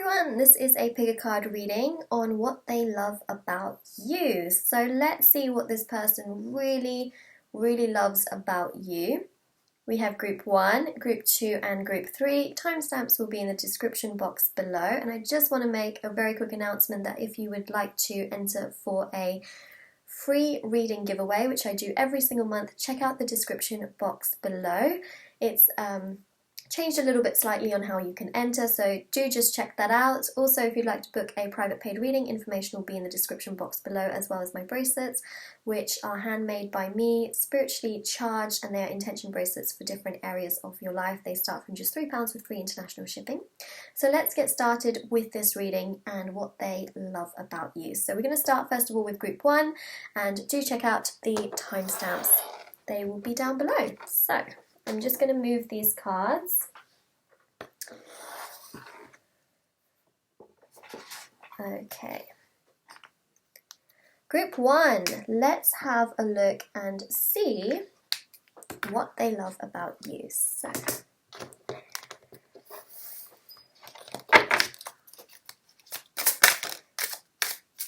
everyone, this is a pick a card reading on what they love about you. So let's see what this person really loves about you. We have group 1, group 2 and group 3. Timestamps will be in the description box below, and I just want to make a very quick announcement that if you would like to enter for a free reading giveaway, which I do every single month, check out the description box below. It's changed a little bit slightly on how you can enter, so do just check that out. Also, if you'd like to book a private paid reading, information will be in the description box below, as well as my bracelets, which are handmade by me, spiritually charged, and they are intention bracelets for different areas of your life. They start from just £3 with free international shipping. So let's get started with this reading and what they love about you. So we're going to start first of all with group 1, and do check out the timestamps. They will be down below. So I'm just going to move these cards. Okay. Group 1, let's have a look and see what they love about you. So,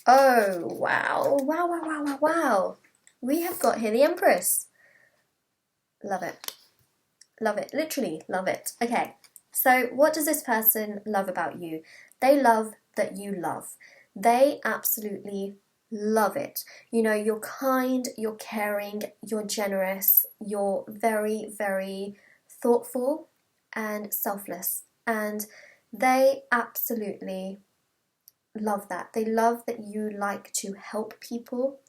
oh, wow. Wow. We have got here the Empress. Love it. Love it. Literally love it. Okay, so what does this person love about you? They love that you love. They absolutely love it. You know, you're kind, you're caring, you're generous, you're very thoughtful and selfless. And they absolutely love that. They love that you like to help people.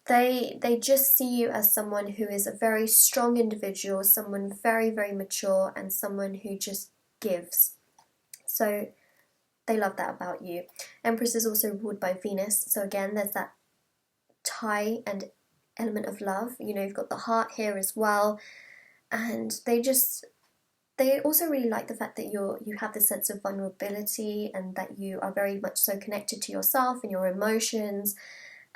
They just see you as someone who is a very strong individual, someone very mature, and someone who just gives. So they love that about you. Empress is also ruled by Venus, so again there's that tie and element of love. You know, you've got the heart here as well, and they also really like the fact that you have this sense of vulnerability, and that you are very much so connected to yourself and your emotions.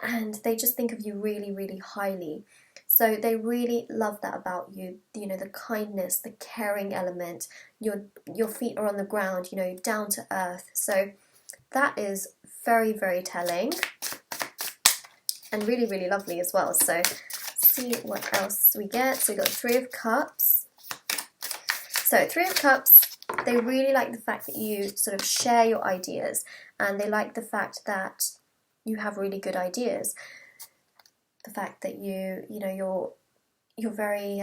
And they just think of you really highly. So they really love that about you. You know, the kindness, the caring element, your feet are on the ground, you know, down to earth. So that is very telling, and really lovely as well. So let's see what else we get. So we got 3 of Cups. So 3 of Cups, they really like the fact that you sort of share your ideas, and they like the fact that you have really good ideas. The fact that you're very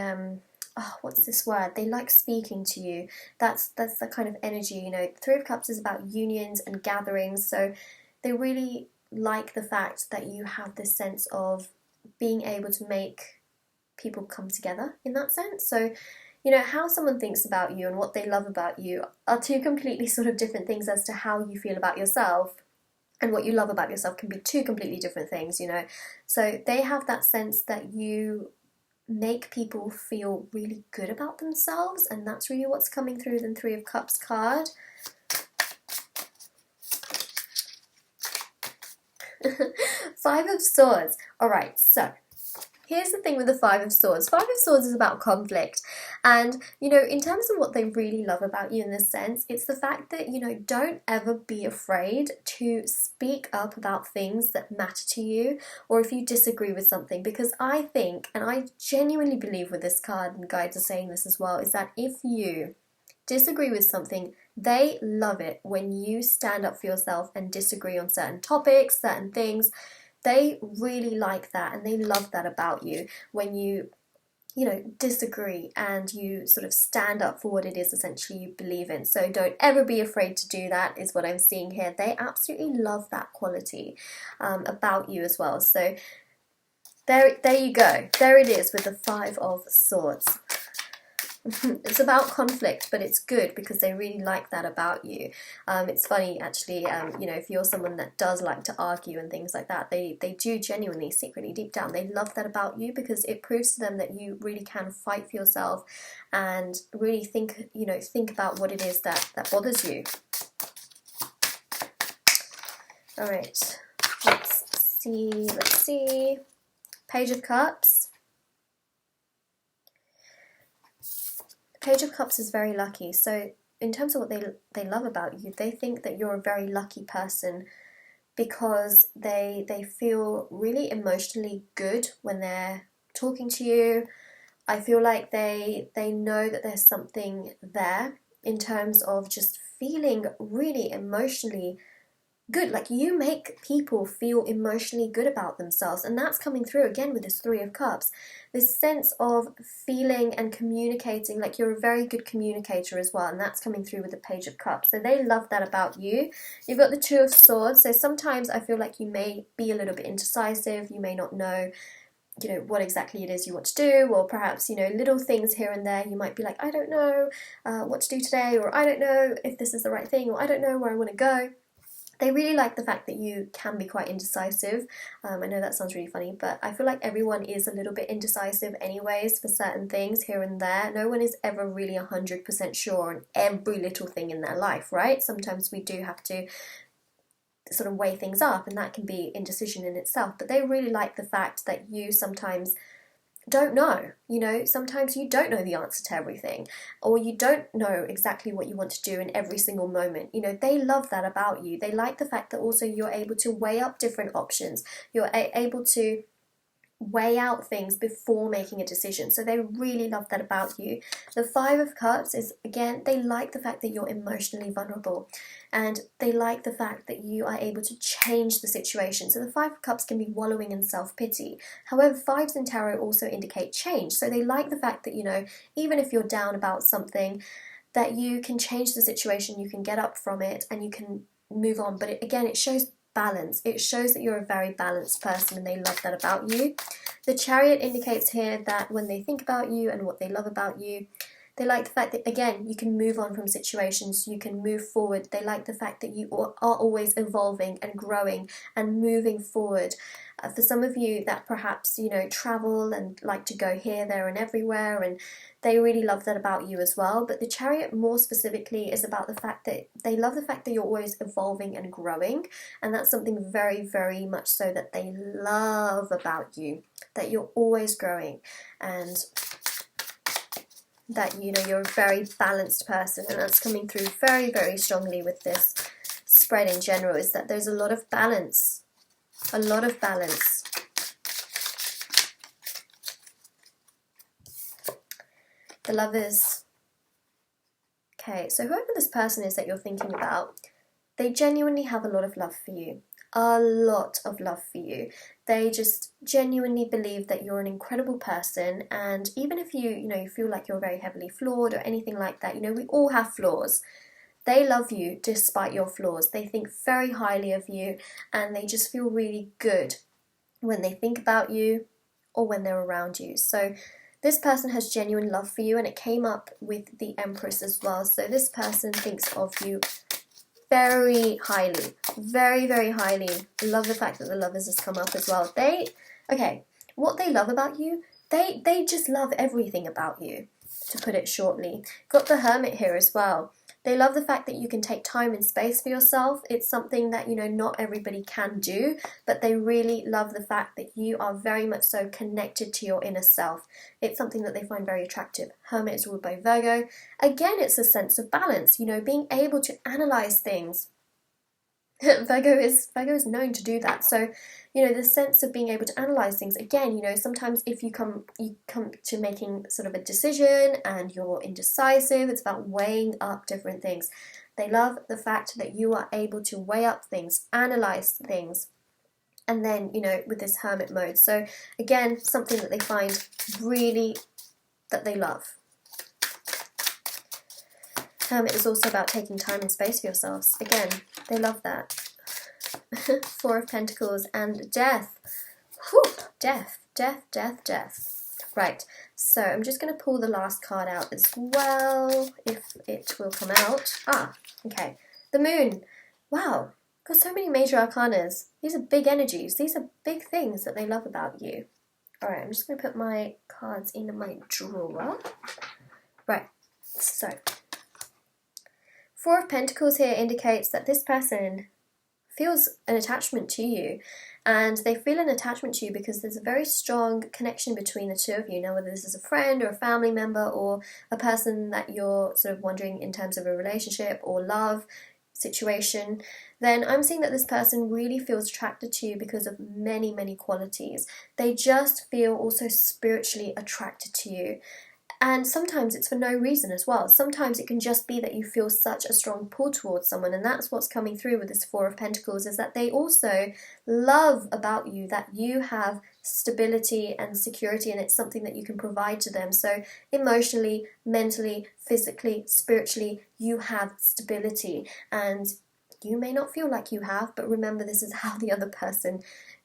what's this word? They like speaking to you. That's the kind of energy, you know. 3 of Cups is about unions and gatherings, so they really like the fact that you have this sense of being able to make people come together in that sense. So, you know, how someone thinks about you and what they love about you are 2 completely sort of different things as to how you feel about yourself. And what you love about yourself can be 2 completely different things, you know. So they have that sense that you make people feel really good about themselves, and that's really what's coming through the 3 of Cups card. Five of Swords. Alright, so here's the thing with the 5 of Swords. 5 of Swords is about conflict. And, you know, in terms of what they really love about you in this sense, it's the fact that, you know, don't ever be afraid to speak up about things that matter to you, or if you disagree with something. Because I think, and I genuinely believe with this card, and guides are saying this as well, is that if you disagree with something, they love it when you stand up for yourself and disagree on certain topics, certain things. They really like that, and they love that about you, when you know, disagree and you sort of stand up for what it is essentially you believe in. So don't ever be afraid to do that, is what I'm seeing here. They absolutely love that quality about you as well. So there you go. There it is with the 5 of Swords. It's about conflict, but it's good because they really like that about you. It's funny actually, you know, if you're someone that does like to argue and things like that, they do genuinely, secretly, deep down, they love that about you, because it proves to them that you really can fight for yourself and really think about what it is that bothers you. Alright, let's see. Page of Cups. Page of Cups is very lucky. So in terms of what they love about you, they think that you're a very lucky person because they feel really emotionally good when they're talking to you. I feel like they know that there's something there in terms of just feeling really emotionally good. Like, you make people feel emotionally good about themselves, and that's coming through again with this Three of Cups. This sense of feeling and communicating, like you're a very good communicator as well, and that's coming through with the Page of Cups. So they love that about you. You've got the Two of Swords, so sometimes I feel like you may be a little bit indecisive, you may not know, you know, what exactly it is you want to do, or perhaps, you know, little things here and there, you might be like, I don't know what to do today, or I don't know if this is the right thing, or I don't know where I want to go. They really like the fact that you can be quite indecisive. I know that sounds really funny, but I feel like everyone is a little bit indecisive anyways for certain things here and there. No one is ever really 100% sure on every little thing in their life, right? Sometimes we do have to sort of weigh things up, and that can be indecision in itself. But they really like the fact that you sometimes don't know, you know, sometimes you don't know the answer to everything, or you don't know exactly what you want to do in every single moment. You know, they love that about you. They like the fact that also you're able to weigh up different options. You're able to weigh out things before making a decision. So they really love that about you. The Five of Cups is, again, they like the fact that you're emotionally vulnerable, and they like the fact that you are able to change the situation. So the Five of Cups can be wallowing in self-pity. However, fives in tarot also indicate change. So they like the fact that, you know, even if you're down about something, that you can change the situation, you can get up from it, and you can move on. But again, it shows balance. It shows that you're a very balanced person, and they love that about you. The Chariot indicates here that when they think about you and what they love about you, they like the fact that, again, you can move on from situations, you can move forward. They like the fact that you are always evolving and growing and moving forward. For some of you that perhaps, you know, travel and like to go here, there and everywhere, and they really love that about you as well. But the Chariot more specifically is about the fact that they love the fact that you're always evolving and growing, and that's something very, very much so that they love about you, that you're always growing, and that, you know, you're a very balanced person. And that's coming through very, very strongly with this spread in general, is that there's a lot of balance. A lot of balance. The Lovers. Okay, so whoever this person is that you're thinking about, they genuinely have a lot of love for you. A lot of love for you. They just genuinely believe that you're an incredible person, and even if you know, you feel like you're very heavily flawed or anything like that, you know, we all have flaws. They love you despite your flaws. They think very highly of you, and they just feel really good when they think about you or when they're around you. So this person has genuine love for you, and it came up with the Empress as well. So this person thinks of you very highly, very, very highly. Love the fact that the Lovers has come up as well. Okay, what they love about you, they just love everything about you, to put it shortly. Got the Hermit here as well. They love the fact that you can take time and space for yourself. It's something that, you know, not everybody can do, but they really love the fact that you are very much so connected to your inner self. It's something that they find very attractive. Hermit is ruled by Virgo. Again, it's a sense of balance, you know, being able to analyze things. Virgo is known to do that. So, you know, the sense of being able to analyze things, again, you know, sometimes if you come to making sort of a decision and you're indecisive, it's about weighing up different things. They love the fact that you are able to weigh up things, analyze things, and then, you know, with this Hermit mode. So again, something that they find really that they love. Hermit is also about taking time and space for yourselves. Again, they love that. Four of Pentacles and Death. Whew, death. Right, so I'm just going to pull the last card out as well, if it will come out. Ah, okay. The Moon. Wow, got so many major arcanas. These are big energies. These are big things that they love about you. Alright, I'm just going to put my cards in my drawer. Right, so Four of Pentacles here indicates that this person feels an attachment to you. And they feel an attachment to you because there's a very strong connection between the two of you. Now, whether this is a friend or a family member or a person that you're sort of wondering in terms of a relationship or love situation, then I'm seeing that this person really feels attracted to you because of many, many qualities. They just feel also spiritually attracted to you. And sometimes it's for no reason as well. Sometimes it can just be that you feel such a strong pull towards someone, and that's what's coming through with this Four of Pentacles, is that they also love about you that you have stability and security, and it's something that you can provide to them. So emotionally, mentally, physically, spiritually, you have stability, and you may not feel like you have, but remember, this is how the other person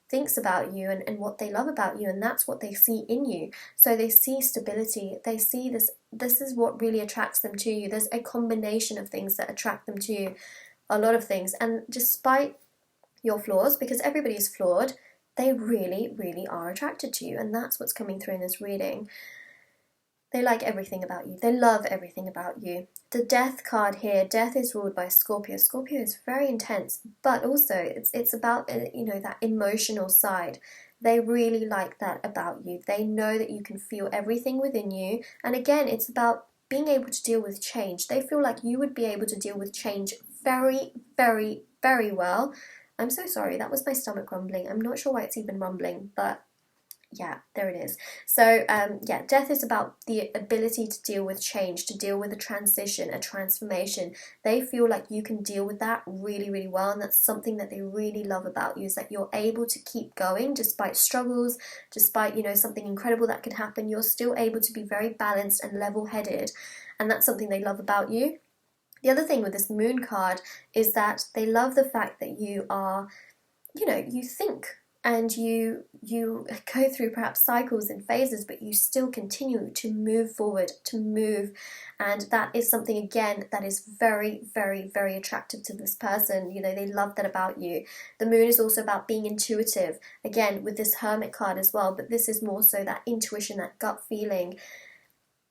thinks about you and what they love about you, and that's what they see in you. So they see stability, they see this is what really attracts them to you. There's a combination of things that attract them to you, a lot of things, and despite your flaws, because everybody is flawed, they really, really are attracted to you, and that's what's coming through in this reading. They like everything about you. They love everything about you. The Death card here, Death is ruled by Scorpio. Scorpio is very intense, but also it's about, you know, that emotional side. They really like that about you. They know that you can feel everything within you. And again, it's about being able to deal with change. They feel like you would be able to deal with change very, very, very well. I'm so sorry, that was my stomach rumbling. I'm not sure why it's even rumbling, but yeah, there it is. So yeah, Death is about the ability to deal with change, to deal with a transition, a transformation. They feel like you can deal with that really, really well, and that's something that they really love about you, is that you're able to keep going despite struggles, despite, you know, something incredible that could happen. You're still able to be very balanced and level-headed, and that's something they love about you. The other thing with this Moon card is that they love the fact that you are, you know, you think, and you go through perhaps cycles and phases, but you still continue to move forward, to move, and that is something, again, that is very, very, very attractive to this person. You know, they love that about you. The Moon is also about being intuitive, again, with this Hermit card as well, but this is more so that intuition, that gut feeling.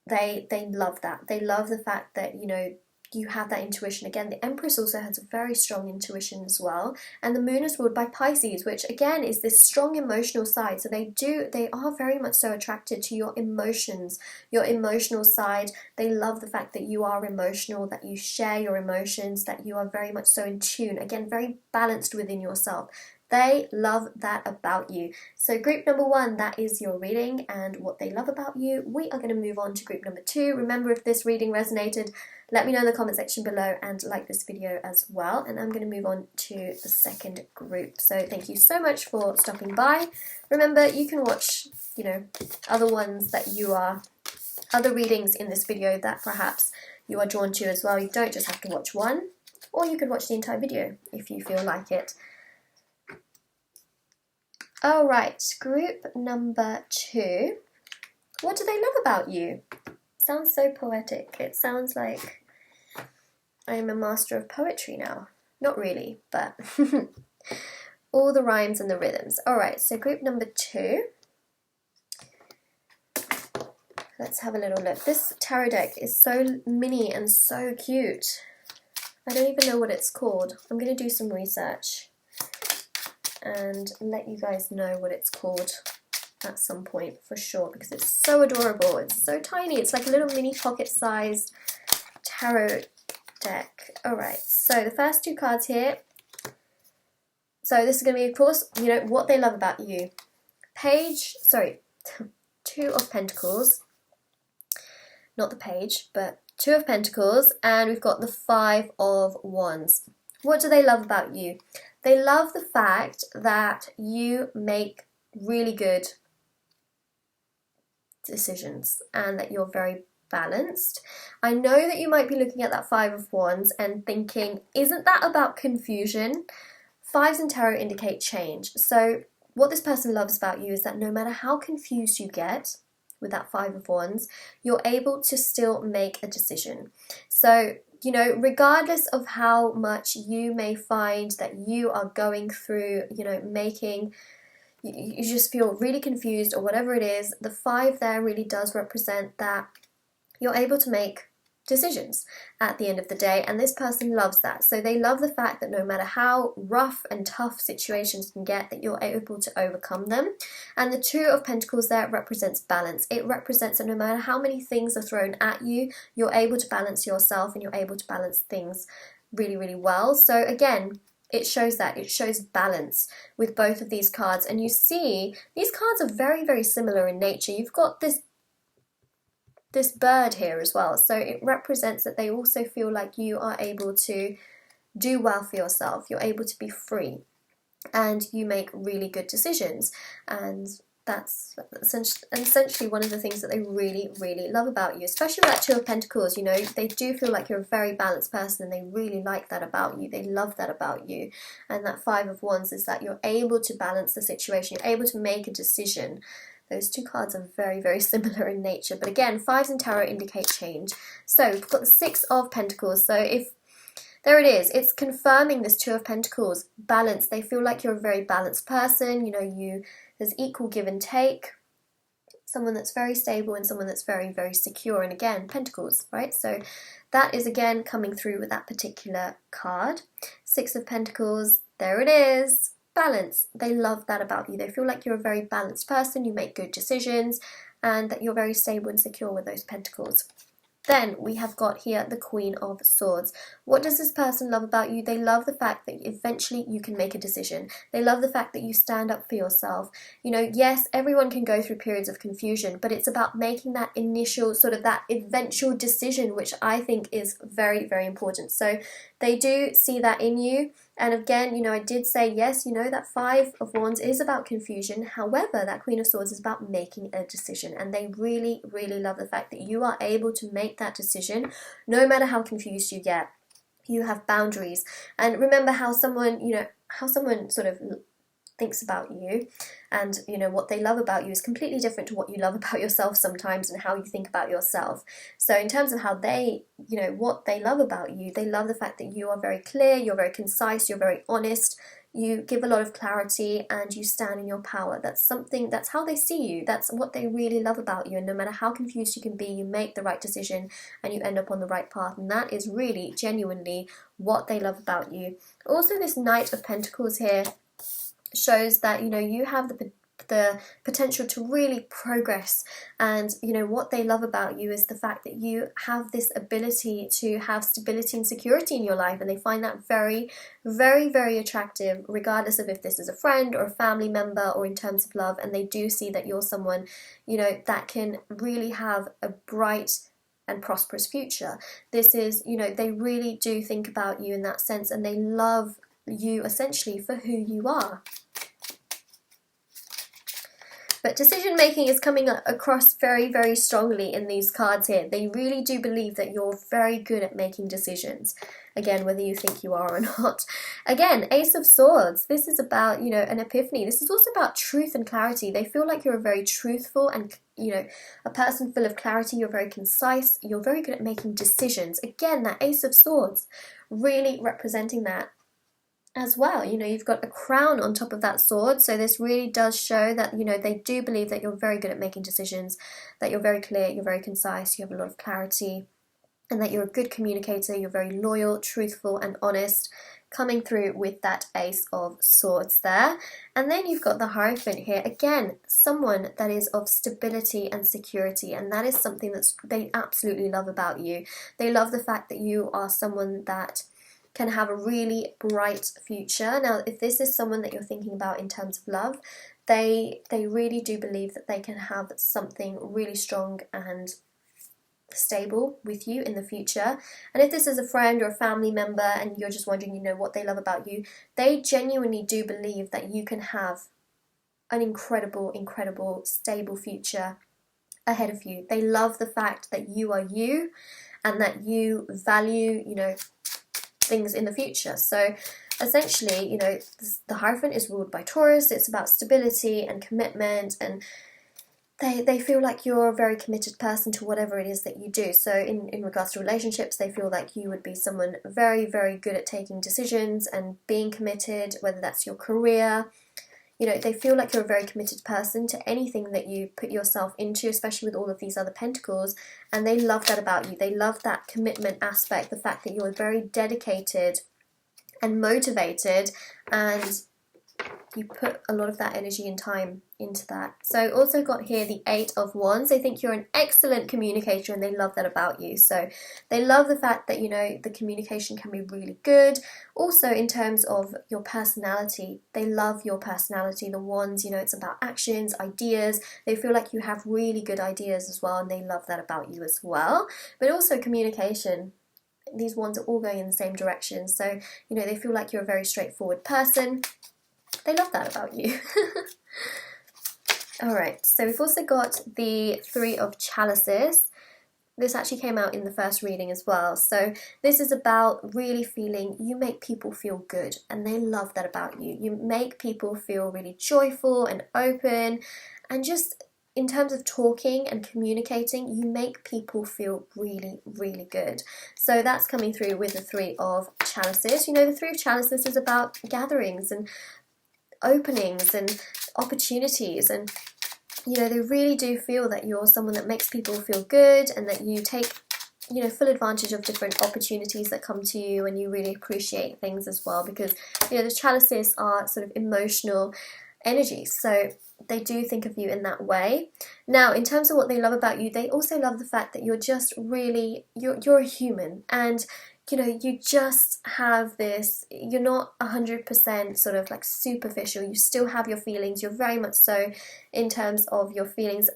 They love that. They love the fact that, you know, you have that intuition. Again, the Empress also has a very strong intuition as well, and the Moon is ruled by Pisces, which again is this strong emotional side. So they are very much so attracted to your emotions, your emotional side. They love the fact that you are emotional, that you share your emotions, that you are very much so in tune, again, very balanced within yourself. They love that about you. So group number 1, that is your reading and what they love about you. We are going to move on to group number 2. Remember, if this reading resonated, let me know in the comment section below and like this video as well. And I'm going to move on to the second group. So thank you so much for stopping by. Remember, you can watch, you know, other ones that you are, other readings in this video that perhaps you are drawn to as well. You don't just have to watch one, or you could watch the entire video if you feel like it. Alright, group number 2. What do they love about you? Sounds so poetic. It sounds like I am a master of poetry now. Not really, but all the rhymes and the rhythms. Alright, so group number 2. Let's have a little look. This tarot deck is so mini and so cute. I don't even know what it's called. I'm going to do some research and let you guys know what it's called at some point for sure, because it's so adorable. It's so tiny. It's like a little mini pocket-sized tarot deck. Alright, so the first 2 cards here. So this is going to be, of course, you know, what they love about you. 2 of Pentacles. Not the page, but 2 of Pentacles. And we've got the 5 of Wands. What do they love about you? They love the fact that you make really good decisions and that you're very balanced. I know that you might be looking at that 5 of Wands and thinking, isn't that about confusion? 5s in tarot indicate change. So what this person loves about you is that no matter how confused you get with that 5 of Wands, you're able to still make a decision. So, you know, regardless of how much you may find that you are going through, you know, you just feel really confused or whatever it is, the 5 there really does represent that you're able to make decisions at the end of the day, and this person loves that. So they love the fact that no matter how rough and tough situations can get, that you're able to overcome them. And the Two of Pentacles there represents balance. It represents that no matter how many things are thrown at you, you're able to balance yourself and you're able to balance things really, really well. So again, it shows that. It shows balance with both of these cards. And you see, these cards are very, very similar in nature. You've got this bird here as well. So it represents that they also feel like you are able to do well for yourself. You're able to be free and you make really good decisions. And that's essentially one of the things that they really, really love about you, especially with that Two of Pentacles. You know, they do feel like you're a very balanced person and they really like that about you. They love that about you. And that Five of Wands is that you're able to balance the situation. You're able to make a decision. Those two cards are very, very similar in nature. But again, fives in tarot indicate change. So we've got the Six of Pentacles. So there it is. It's confirming this Two of Pentacles. Balance. They feel like you're a very balanced person. You know, there's equal give and take. Someone that's very stable and someone that's very, very secure. And again, Pentacles, right? So that is again coming through with that particular card. Six of Pentacles. There it is. Balance. They love that about you. They feel like you're a very balanced person, you make good decisions, and that you're very stable and secure with those pentacles. Then we have got here the Queen of Swords. What does this person love about you? They love the fact that eventually you can make a decision. They love the fact that you stand up for yourself. You know, yes, everyone can go through periods of confusion, but it's about making that initial, sort of that eventual decision, which I think is very, very important. So they do see that in you. And again, you know, I did say, yes, you know, that Five of Wands is about confusion. However, that Queen of Swords is about making a decision. And they really, really love the fact that you are able to make that decision no matter how confused you get. You have boundaries. And remember how someone, you know, how someone sort of thinks about you and, you know, what they love about you is completely different to what you love about yourself sometimes and how you think about yourself. So in terms of how they, you know, what they love about you, they love the fact that you are very clear, you're very concise, you're very honest, you give a lot of clarity and you stand in your power. That's how they see you. That's what they really love about you. And no matter how confused you can be, you make the right decision and you end up on the right path. And that is really genuinely what they love about you. Also, this Knight of Pentacles here shows that, you know, you have the potential to really progress, and you know what they love about you is the fact that you have this ability to have stability and security in your life, and they find that very, very, very attractive, regardless of if this is a friend or a family member or in terms of love. And they do see that you're someone, you know, that can really have a bright and prosperous future. This is, you know, they really do think about you in that sense, and they love you essentially for who you are. But decision making is coming across very, very strongly in these cards here. They really do believe that you're very good at making decisions. Again, whether you think you are or not. Again, Ace of Swords. This is about, you know, an epiphany. This is also about truth and clarity. They feel like you're a very truthful and, you know, a person full of clarity. You're very concise. You're very good at making decisions. Again, that Ace of Swords really representing that as well. You know, you've got a crown on top of that sword, so this really does show that, you know, they do believe that you're very good at making decisions, that you're very clear, you're very concise, you have a lot of clarity, and that you're a good communicator, you're very loyal, truthful, and honest, coming through with that Ace of Swords there. And then you've got the Hierophant here. Again, someone that is of stability and security, and that is something that they absolutely love about you. They love the fact that you are someone that can have a really bright future. Now, if this is someone that you're thinking about in terms of love, they really do believe that they can have something really strong and stable with you in the future. And if this is a friend or a family member and you're just wondering, you know, what they love about you, they genuinely do believe that you can have an incredible, incredible, stable future ahead of you. They love the fact that you are you and that you value, you know, things in the future. So essentially, you know, the Hierophant is ruled by Taurus. It's about stability and commitment, and they feel like you're a very committed person to whatever it is that you do. So in regards to relationships, they feel like you would be someone very, very good at taking decisions and being committed, whether that's your career, you know, they feel like you're a very committed person to anything that you put yourself into, especially with all of these other pentacles, and they love that about you. They love that commitment aspect, the fact that you're very dedicated and motivated, and you put a lot of that energy and time into that. So also got here the 8 of Wands. They think you're an excellent communicator and they love that about you. So they love the fact that, you know, the communication can be really good. Also in terms of your personality, they love your personality. The Wands, you know, it's about actions, ideas. They feel like you have really good ideas as well, and they love that about you as well. But also communication. These Wands are all going in the same direction. So, you know, they feel like you're a very straightforward person. They love that about you. Alright, so we've also got the 3 of Chalices. This actually came out in the first reading as well. So this is about really feeling, you make people feel good, and they love that about you. You make people feel really joyful and open, and just in terms of talking and communicating, you make people feel really, really good. So that's coming through with the 3 of Chalices. You know, the 3 of Chalices is about gatherings and openings and opportunities, and you know, they really do feel that you're someone that makes people feel good, and that you take, you know, full advantage of different opportunities that come to you, and you really appreciate things as well, because, you know, the Chalices are sort of emotional energies, so they do think of you in that way. Now, in terms of what they love about you, they also love the fact that you're just really, you're a human, and you know, you just have this, you're not 100% sort of like superficial, you still have your feelings, you're very much so in terms of your feelings.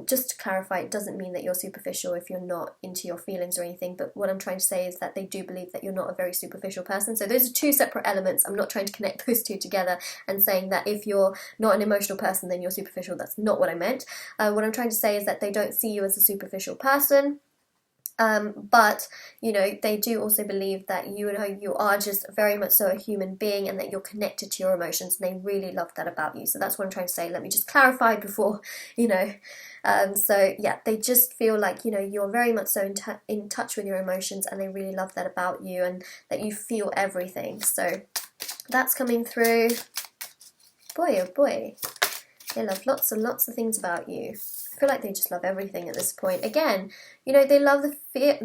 Just to clarify, it doesn't mean that you're superficial if you're not into your feelings or anything, but what I'm trying to say is that they do believe that you're not a very superficial person. So those are 2 separate elements. I'm not trying to connect those 2 together and saying that if you're not an emotional person then you're superficial. That's not what I meant. What I'm trying to say is that they don't see you as a superficial person. But, you know, they do also believe that you know, you are just very much so a human being, and that you're connected to your emotions, and they really love that about you. So that's what I'm trying to say. Let me just clarify before, you know. So yeah, they just feel like, you know, you're very much so in touch with your emotions, and they really love that about you, and that you feel everything. So that's coming through. Boy, oh boy. They love lots and lots of things about you. I feel like they just love everything at this point. Again, you know, they love the fear,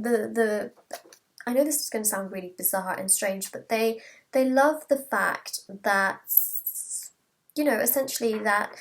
I know this is going to sound really bizarre and strange, but they love the fact that, you know, essentially that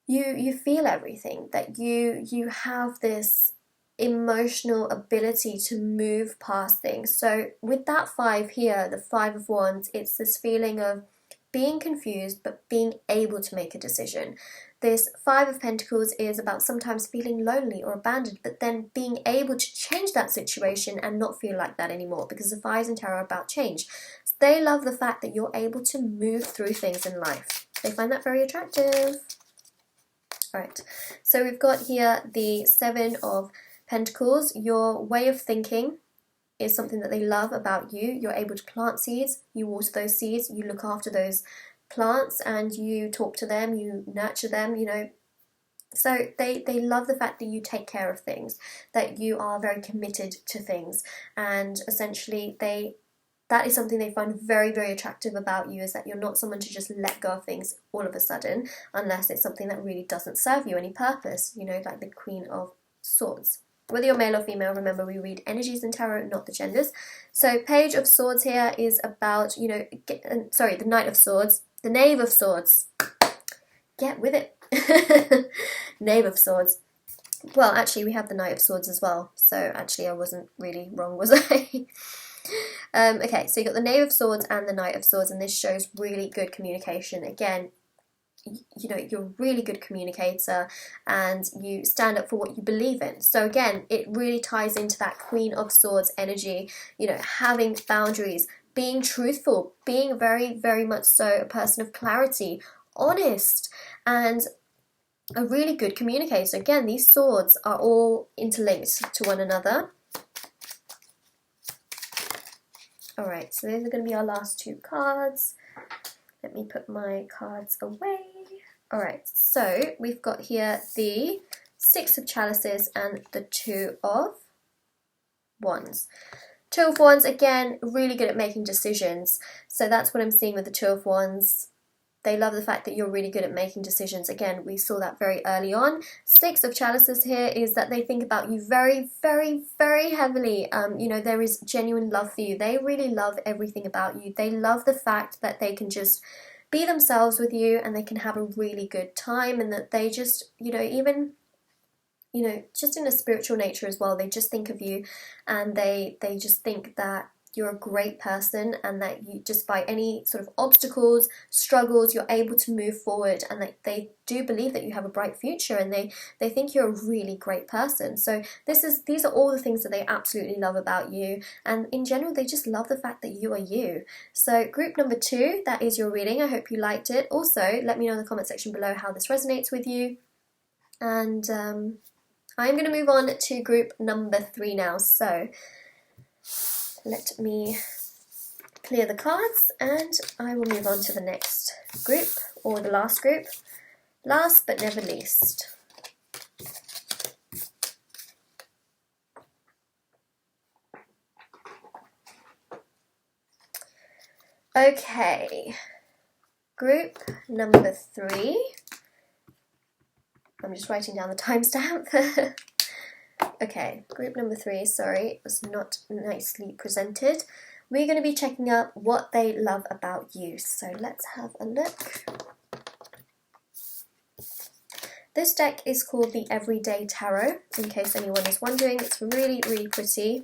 you feel everything, that you have this emotional ability to move past things. So with that 5 here, the 5 of Wands, it's this feeling of being confused but being able to make a decision. This 5 of Pentacles is about sometimes feeling lonely or abandoned, but then being able to change that situation and not feel like that anymore, because the 5s in tarot are about change. So they love the fact that you're able to move through things in life. They find that very attractive. Alright, so we've got here the 7 of Pentacles. Your way of thinking is something that they love about you. You're able to plant seeds, you water those seeds, you look after those plants, and you talk to them, you nurture them, you know. So they love the fact that you take care of things, that you are very committed to things, and essentially that is something they find very, very attractive about you, is that you're not someone to just let go of things all of a sudden, unless it's something that really doesn't serve you any purpose, you know, like the Queen of Swords. Whether you're male or female, remember we read energies in tarot, not the genders. So Page of Swords here is about, you know, the Knight of Swords, the Knave of Swords. Get with it. Knave of Swords. Well, actually, we have the Knight of Swords as well. So actually, I wasn't really wrong, was I? Okay, so you got the Knave of Swords and the Knight of Swords, and this shows really good communication. Again, you know, you're a really good communicator, and you stand up for what you believe in. So again, it really ties into that Queen of Swords energy, you know, having boundaries, being truthful, being very, very much so a person of clarity, honest, and a really good communicator. Again, these swords are all interlinked to one another. Alright, so those are going to be our last 2 cards. Let me put my cards away. Alright, so we've got here the 6 of Chalices and the 2 of Wands. 2 of Wands, again, really good at making decisions. So that's what I'm seeing with the 2 of Wands. They love the fact that you're really good at making decisions. Again, we saw that very early on. Six of chalices here is that they think about you very, very, very heavily. You know, there is genuine love for you. They really love everything about you. They love the fact that they can just be themselves with you and they can have a really good time, and that they just, you know, even, you know, just in a spiritual nature as well, they just think of you, and they just think that you're a great person, and that you, just by any sort of obstacles, struggles, you're able to move forward, and that they do believe that you have a bright future, and they think you're a really great person. So these are all the things that they absolutely love about you, and in general they just love the fact that you are you. So group number 2, that is your reading. I hope you liked it. Also, let me know in the comment section below how this resonates with you, and I'm going to move on to group number 3 now. So let me clear the cards and I will move on to the next group, or the last group. Last but never least. Okay, group number 3. I'm just writing down the timestamp. Okay, group number 3, sorry, it was not nicely presented. We're going to be checking out what they love about you. So let's have a look. This deck is called the Everyday Tarot, in case anyone is wondering. It's really, really pretty.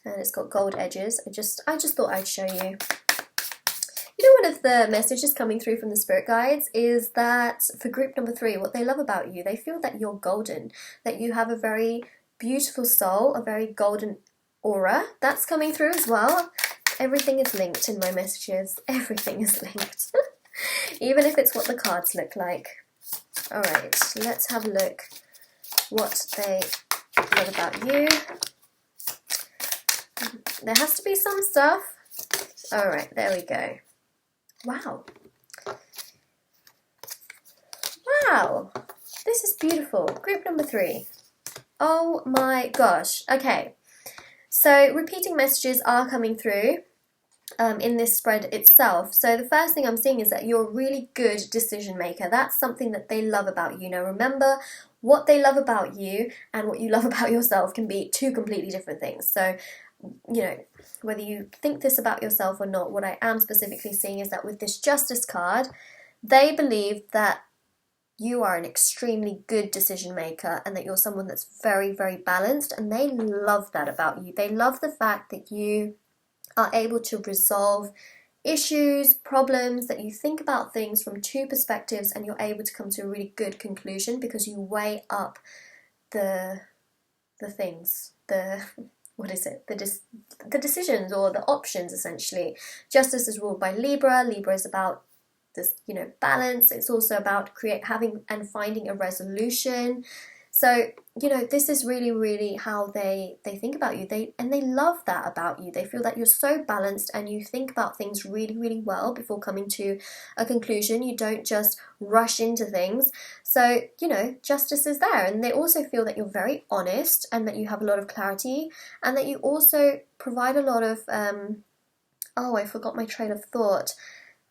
And it's got gold edges. I just thought I'd show you. You know, one of the messages coming through from the spirit guides is that for group number 3, what they love about you, they feel that you're golden, that you have a very beautiful soul, a very golden aura. That's coming through as well. Everything is linked in my messages. Everything is linked. Even if it's what the cards look like. Alright, let's have a look what they love about you. There has to be some stuff. Alright, there we go. Wow. Wow. This is beautiful. Group number 3. Oh my gosh. Okay. So repeating messages are coming through in this spread itself. So the first thing I'm seeing is that you're a really good decision maker. That's something that they love about you. Now remember, what they love about you and what you love about yourself can be 2 completely different things. So, you know, whether you think this about yourself or not, what I am specifically seeing is that with this Justice card, they believe that you are an extremely good decision maker and that you're someone that's very, very balanced, and they love that about you. They love the fact that you are able to resolve issues, problems, that you think about things from 2 perspectives and you're able to come to a really good conclusion because you weigh up the things, what is it? The decisions or the options, essentially. Justice is ruled by Libra. Libra is about this, you know, balance. It's also about having and finding a resolution. So, you know, this is really, really how they think about you. They love that about you. They feel that you're so balanced and you think about things really, really well before coming to a conclusion. You don't just rush into things. So, you know, justice is there. And they also feel that you're very honest and that you have a lot of clarity, and that you also provide a lot of, oh, I forgot my train of thought.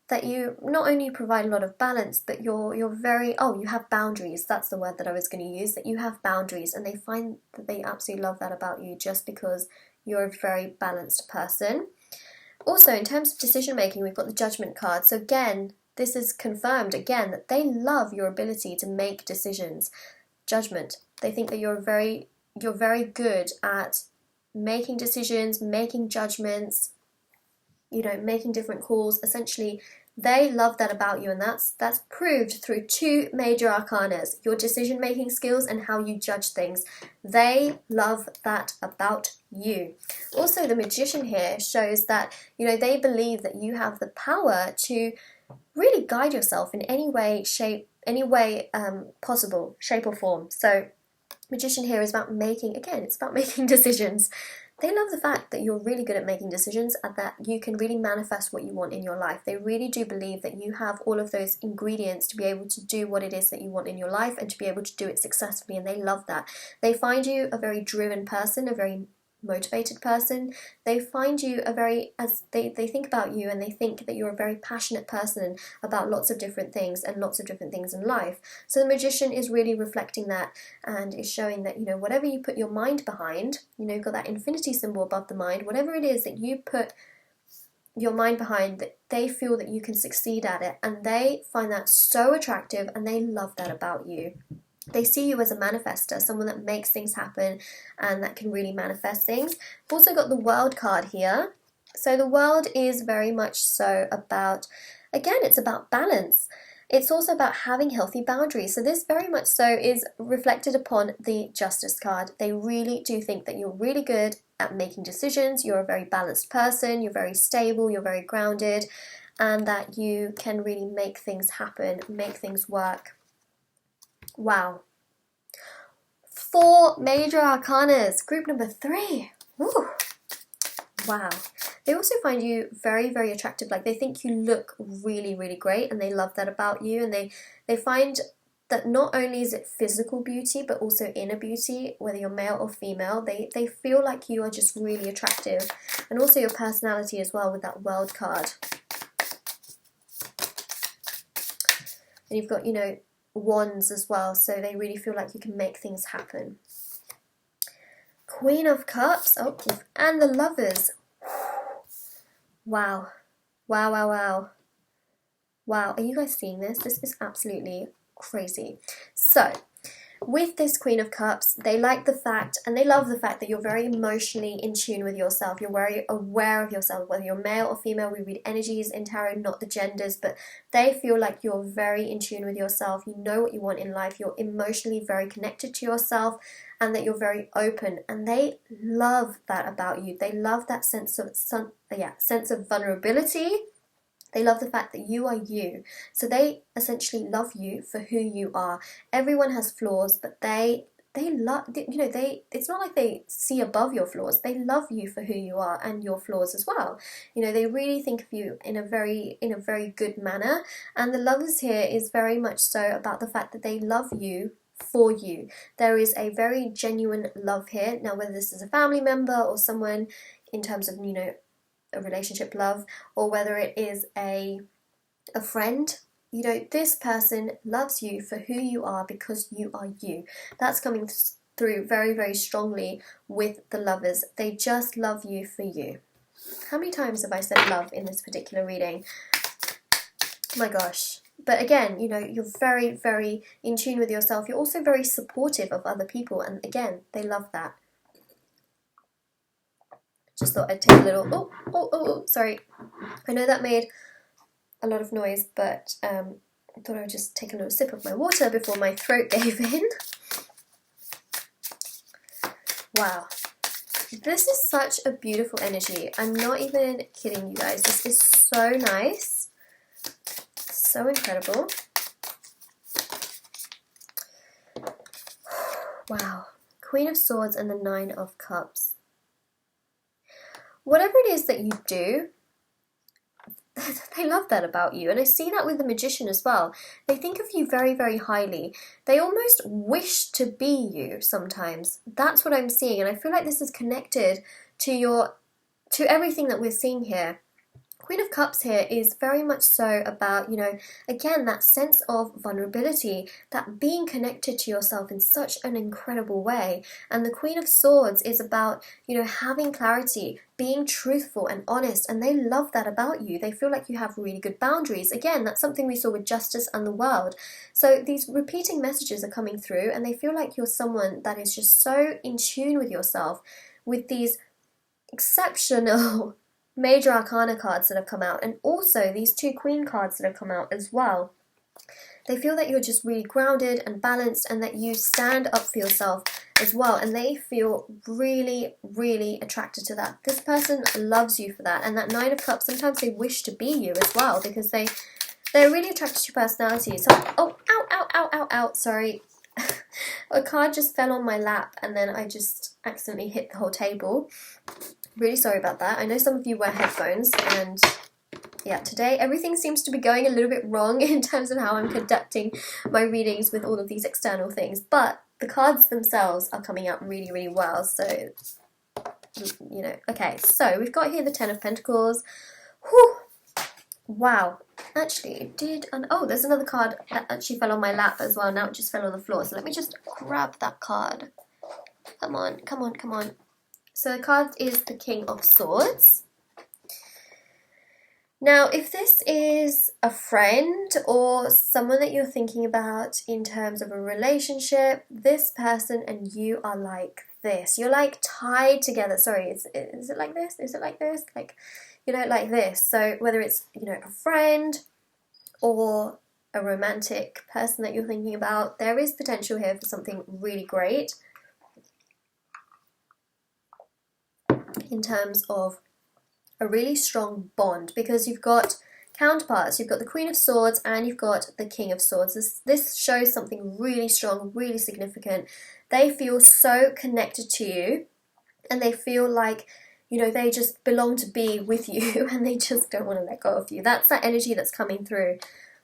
That you not only provide a lot of balance, but you're very, you have boundaries. That's the word that I was going to use, that you have boundaries, and they find that they absolutely love that about you just because you're a very balanced person. Also, in terms of decision making, we've got the Judgment card. So again, this is confirmed again that they love your ability to make decisions. Judgment. They think that you're very good at making decisions, making judgments, you know, making different calls. Essentially, they love that about you, and that's proved through 2 major arcanas, your decision-making skills and how you judge things. They love that about you. Also, the Magician here shows that, you know, they believe that you have the power to really guide yourself in any way possible, shape or form. So, Magician here is about making decisions. They love the fact that you're really good at making decisions and that you can really manifest what you want in your life. They really do believe that you have all of those ingredients to be able to do what it is that you want in your life and to be able to do it successfully, and they love that. They find you a very driven person, a very motivated person. They find you a very, as they think about you, and they think that you're a very passionate person about lots of different things and lots of different things in life. So the Magician is really reflecting that and is showing that, you know, whatever you put your mind behind, you know, you've got that infinity symbol above the mind, whatever it is that you put your mind behind, that they feel that you can succeed at it, and they find that so attractive and they love that about you. They see you as a manifester, someone that makes things happen and that can really manifest things. We've also got the World card here. So the World is very much so about, again, it's about balance. It's also about having healthy boundaries. So this very much so is reflected upon the Justice card. They really do think that you're really good at making decisions. You're a very balanced person. You're very stable. You're very grounded, and that you can really make things happen, make things work. Wow. 4 major arcanas, group number 3. Woo. Wow. They also find you very, very attractive. Like, they think you look really, really great, and they love that about you. And they find that not only is it physical beauty, but also inner beauty, whether you're male or female. They feel like you are just really attractive. And also your personality as well with that World card. And you've got, you know, Wands as well, so they really feel like you can make things happen. Queen of Cups, oh, and the Lovers. Wow. Wow, wow, wow. Wow, are you guys seeing this? This is absolutely crazy. So, with this Queen of Cups, they like the fact, and they love the fact, that you're very emotionally in tune with yourself. You're very aware of yourself, whether you're male or female. We read energies in tarot, not the genders, but they feel like you're very in tune with yourself. You know what you want in life. You're emotionally very connected to yourself, and that you're very open. And they love that about you. They love that sense of vulnerability. They love the fact that you are you. So they essentially love you for who you are. Everyone has flaws, but they love, you know, it's not like they see above your flaws. They love you for who you are and your flaws as well. You know, they really think of you in a very good manner. And the Lovers here is very much so about the fact that they love you for you. There is a very genuine love here. Now, whether this is a family member or someone in terms of, you know, a relationship love, or whether it is a friend, you know, this person loves you for who you are because you are you. That's coming through very, very strongly with the Lovers. They just love you for you. How many times have I said love in this particular reading? Oh my gosh. But again, you know, you're very, very in tune with yourself. You're also very supportive of other people, and again, they love that. Just thought I'd take a little, oh, sorry. I know that made a lot of noise, but I thought I would just take a little sip of my water before my throat gave in. Wow. This is such a beautiful energy. I'm not even kidding you guys. This is so nice. So incredible. Wow. Queen of Swords and the 9 of Cups. Whatever it is that you do, they love that about you. And I see that with the Magician as well. They think of you very, very highly. They almost wish to be you sometimes. That's what I'm seeing. And I feel like this is connected to everything that we're seeing here. Queen of Cups here is very much so about, you know, again, that sense of vulnerability, that being connected to yourself in such an incredible way. And the Queen of Swords is about, you know, having clarity, being truthful and honest, and they love that about you. They feel like you have really good boundaries. Again, that's something we saw with Justice and the World. So these repeating messages are coming through, and they feel like you're someone that is just so in tune with yourself, with these exceptional major arcana cards that have come out, and also these 2 queen cards that have come out as well. They feel that you're just really grounded and balanced, and that you stand up for yourself as well, and they feel really, really attracted to that. This person loves you for that. And that 9 of Cups, sometimes they wish to be you as well, because they're really attracted to your personality. So, oh, ow, sorry. A card just fell on my lap, and then I just accidentally hit the whole table. Really sorry about that. I know some of you wear headphones, and yeah, today everything seems to be going a little bit wrong in terms of how I'm conducting my readings with all of these external things, but the cards themselves are coming out really, really well, so you know. Okay, so we've got here the Ten of Pentacles. Whew. Wow. Actually, it did. And oh, there's another card that actually fell on my lap as well. Now it just fell on the floor. So let me just grab that card. Come on, come on, come on. So the card is the King of Swords. Now, if this is a friend or someone that you're thinking about in terms of a relationship, this person and you are like this. You're like tied together. Sorry, is it like this? Is it like this? Like, you know, like this. So whether it's, you know, a friend or a romantic person that you're thinking about, there is potential here for something really great in terms of a really strong bond, because you've got counterparts. You've got the Queen of Swords and you've got the King of Swords. This shows something really strong, really significant. They feel so connected to you and they feel like, you know, they just belong to be with you and they just don't want to let go of you. That's that energy that's coming through.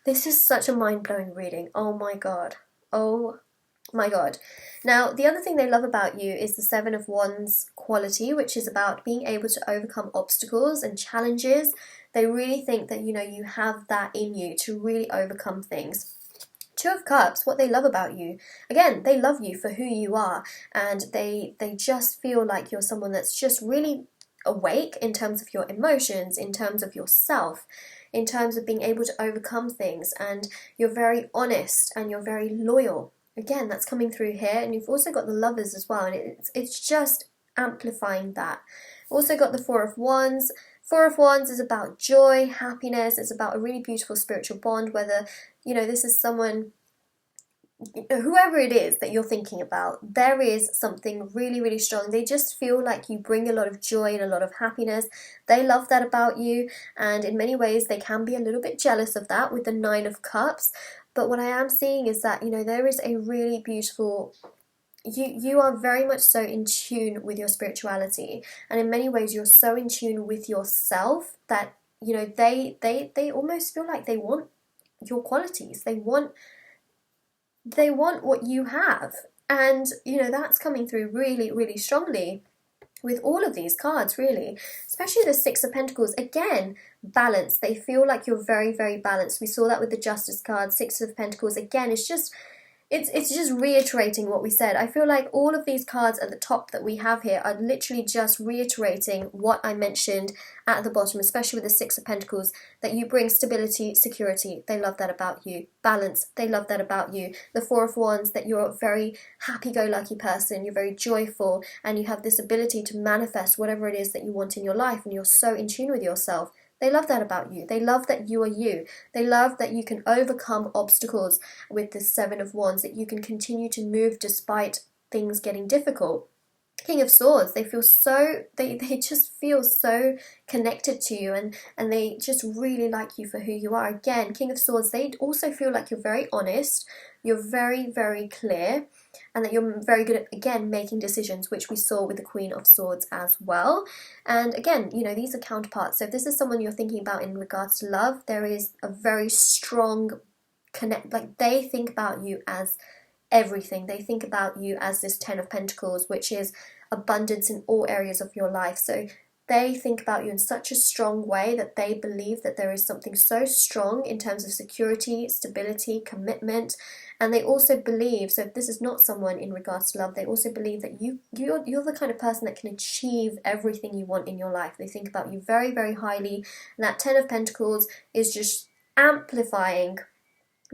This is such a mind-blowing reading. Oh my God. Oh my God. Now, the other thing they love about you is the Seven of Wands quality, which is about being able to overcome obstacles and challenges. They really think that, you know, you have that in you to really overcome things. Two of Cups, what they love about you, again, they love you for who you are, and they just feel like you're someone that's just really awake in terms of your emotions, in terms of yourself, in terms of being able to overcome things, and you're very honest and you're very loyal. Again, that's coming through here, and you've also got the Lovers as well, and it's just amplifying that. Also got the Four of Wands. Four of Wands is about joy, happiness. It's about a really beautiful spiritual bond, whether, you know, this is someone, whoever it is that you're thinking about, there is something really, really strong. They just feel like you bring a lot of joy and a lot of happiness. They love that about you, and in many ways they can be a little bit jealous of that with the Nine of Cups. But what I am seeing is that, you know, there is a really beautiful, you are very much so in tune with your spirituality, and in many ways you're so in tune with yourself that, you know, they almost feel like they want your qualities. They want what you have, and, you know, that's coming through really, really strongly with all of these cards, really, especially the Six of Pentacles. Again, balance. They feel like you're very, very balanced. We saw that with the Justice card. Six of Pentacles, again, it's just reiterating what we said. I feel like all of these cards at the top that we have here are literally just reiterating what I mentioned at the bottom, especially with the Six of Pentacles, that you bring stability, security. They love that about you. Balance. They love that about you. The Four of Wands, that you're a very happy-go-lucky person. You're very joyful, and you have this ability to manifest whatever it is that you want in your life, and you're so in tune with yourself. They love that about you. They love that you are you. They love that you can overcome obstacles with the Seven of Wands, that you can continue to move despite things getting difficult. King of Swords, they feel so, they just feel so connected to you, and they just really like you for who you are. Again, King of Swords, they also feel like you're very honest, you're very, very clear, and that you're very good at, again, making decisions, which we saw with the Queen of Swords as well. And again, you know, these are counterparts. So if this is someone you're thinking about in regards to love, there is a very strong connect, like they think about you as everything. They think about you as this Ten of Pentacles, which is abundance in all areas of your life. So they think about you in such a strong way that they believe that there is something so strong in terms of security, stability, commitment. And they also believe, so if this is not someone in regards to love, they also believe that you're the kind of person that can achieve everything you want in your life. They think about you very, very highly. And that Ten of Pentacles is just amplifying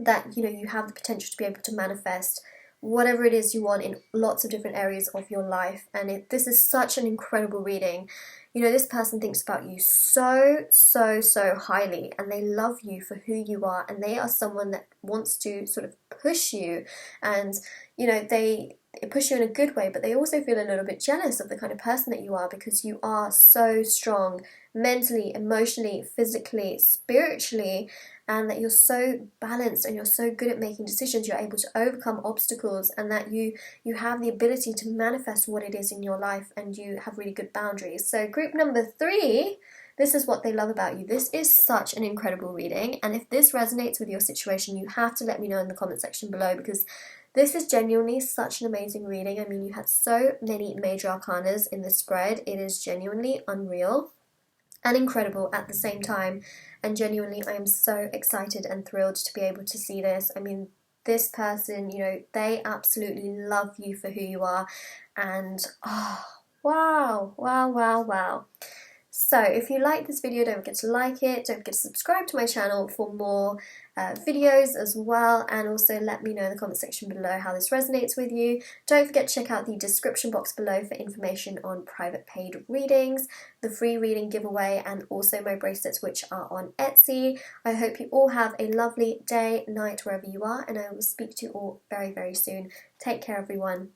that, you know, you have the potential to be able to manifest whatever it is you want in lots of different areas of your life. And this is such an incredible reading. You know, this person thinks about you so, so, so highly, and they love you for who you are, and they are someone that wants to sort of push you, and, you know, they push you in a good way, but they also feel a little bit jealous of the kind of person that you are, because you are so strong mentally, emotionally, physically, spiritually, and that you're so balanced and you're so good at making decisions. You're able to overcome obstacles, and that you have the ability to manifest what it is in your life, and you have really good boundaries. So group number 3, this is what they love about you. This is such an incredible reading, and if this resonates with your situation, you have to let me know in the comment section below, because This is genuinely such an amazing reading. I mean, you had so many major arcanas in this spread. It is genuinely unreal and incredible at the same time. And genuinely, I am so excited and thrilled to be able to see this. I mean, this person, you know, they absolutely love you for who you are. And, oh, wow, wow, wow, wow. So if you like this video, don't forget to like it, don't forget to subscribe to my channel for more videos as well, and also let me know in the comment section below how this resonates with you. Don't forget to check out the description box below for information on private paid readings, the free reading giveaway, and also my bracelets, which are on Etsy. I hope you all have a lovely day, night, wherever you are, and I will speak to you all very, very soon. Take care, everyone.